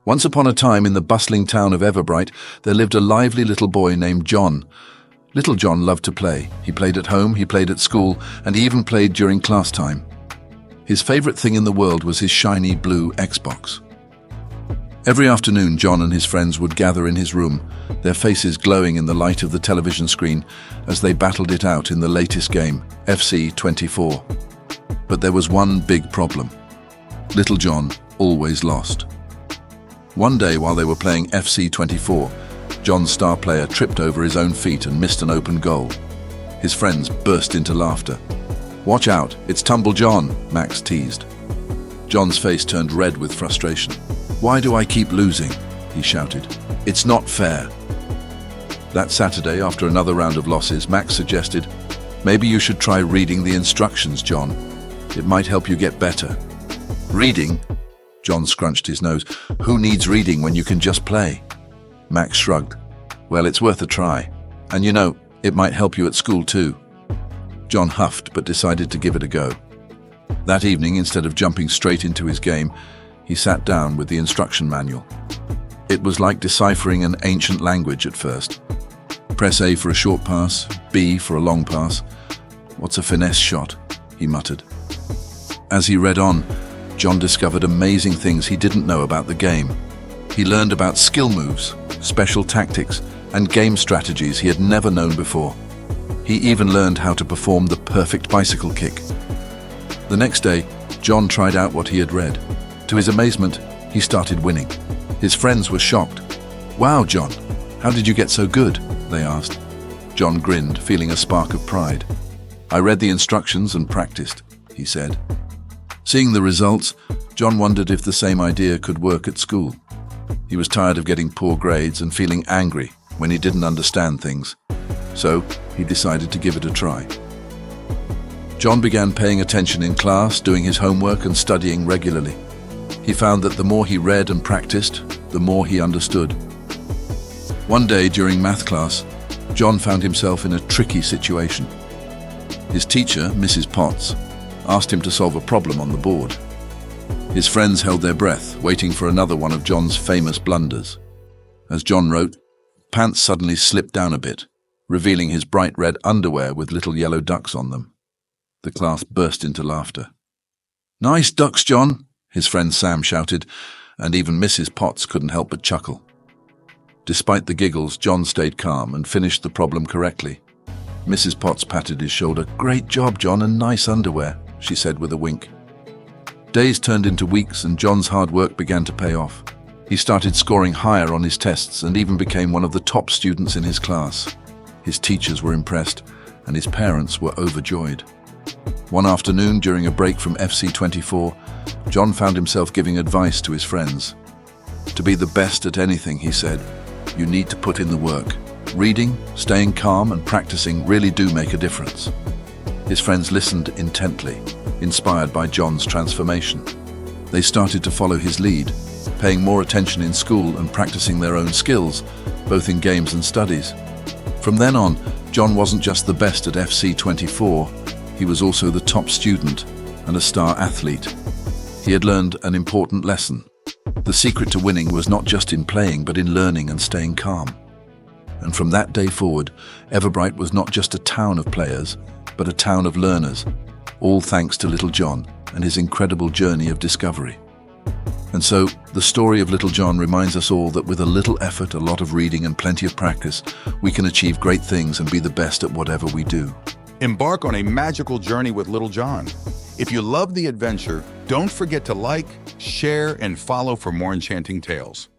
Once upon a time in the bustling town of Everbright, there lived a lively little boy named John. Little John loved to play. He played at home, he played at school, and he even played during class time. His favorite thing in the world was his shiny blue Xbox. Every afternoon, John and his friends would gather in his room, their faces glowing in the light of the television screen as they battled it out in the latest game, FC 24. But there was one big problem. Little John always lost. One day, while they were playing FC 24, John's star player tripped over his own feet and missed an open goal. His friends burst into laughter. "Watch out, it's Tumble John," Max teased. John's face turned red with frustration. "Why do I keep losing?" he shouted. "It's not fair." That Saturday, after another round of losses, Max suggested, "Maybe you should try reading the instructions, John. It might help you get better." "Reading?" John scrunched his nose. "Who needs reading when you can just play?" Max shrugged. "Well, it's worth a try. And you know, it might help you at school too." John huffed but decided to give it a go. That evening, instead of jumping straight into his game, he sat down with the instruction manual. It was like deciphering an ancient language at first. Press A for a short pass, B for a long pass. "What's a finesse shot?" he muttered. As he read on, John discovered amazing things he didn't know about the game. He learned about skill moves, special tactics, and game strategies he had never known before. He even learned how to perform the perfect bicycle kick. The next day, John tried out what he had read. To his amazement, he started winning. His friends were shocked. "Wow, John, how did you get so good?" they asked. John grinned, feeling a spark of pride. "I read the instructions and practiced," he said. Seeing the results, John wondered if the same idea could work at school. He was tired of getting poor grades and feeling angry when he didn't understand things. So he decided to give it a try. John began paying attention in class, doing his homework and studying regularly. He found that the more he read and practiced, the more he understood. One day during math class, John found himself in a tricky situation. His teacher, Mrs. Potts, asked him to solve a problem on the board. His friends held their breath, waiting for another one of John's famous blunders. As John wrote, pants suddenly slipped down a bit, revealing his bright red underwear with little yellow ducks on them. The class burst into laughter. "Nice ducks, John," his friend Sam shouted, and even Mrs. Potts couldn't help but chuckle. Despite the giggles, John stayed calm and finished the problem correctly. Mrs. Potts patted his shoulder. "Great job, John, and nice underwear," she said with a wink. Days turned into weeks and John's hard work began to pay off. He started scoring higher on his tests and even became one of the top students in his class. His teachers were impressed and his parents were overjoyed. One afternoon during a break from FC 24, John found himself giving advice to his friends. "To be the best at anything," he said, "you need to put in the work. Reading, staying calm and practicing really do make a difference." His friends listened intently, inspired by John's transformation. They started to follow his lead, paying more attention in school and practicing their own skills, both in games and studies. From then on, John wasn't just the best at FC 24, he was also the top student and a star athlete. He had learned an important lesson. The secret to winning was not just in playing, but in learning and staying calm. And from that day forward, Everbright was not just a town of players, but a town of learners, all thanks to Little John and his incredible journey of discovery. And so, the story of Little John reminds us all that with a little effort, a lot of reading and plenty of practice, we can achieve great things and be the best at whatever we do. Embark on a magical journey with Little John. If you love the adventure, don't forget to like, share, and follow for more enchanting tales.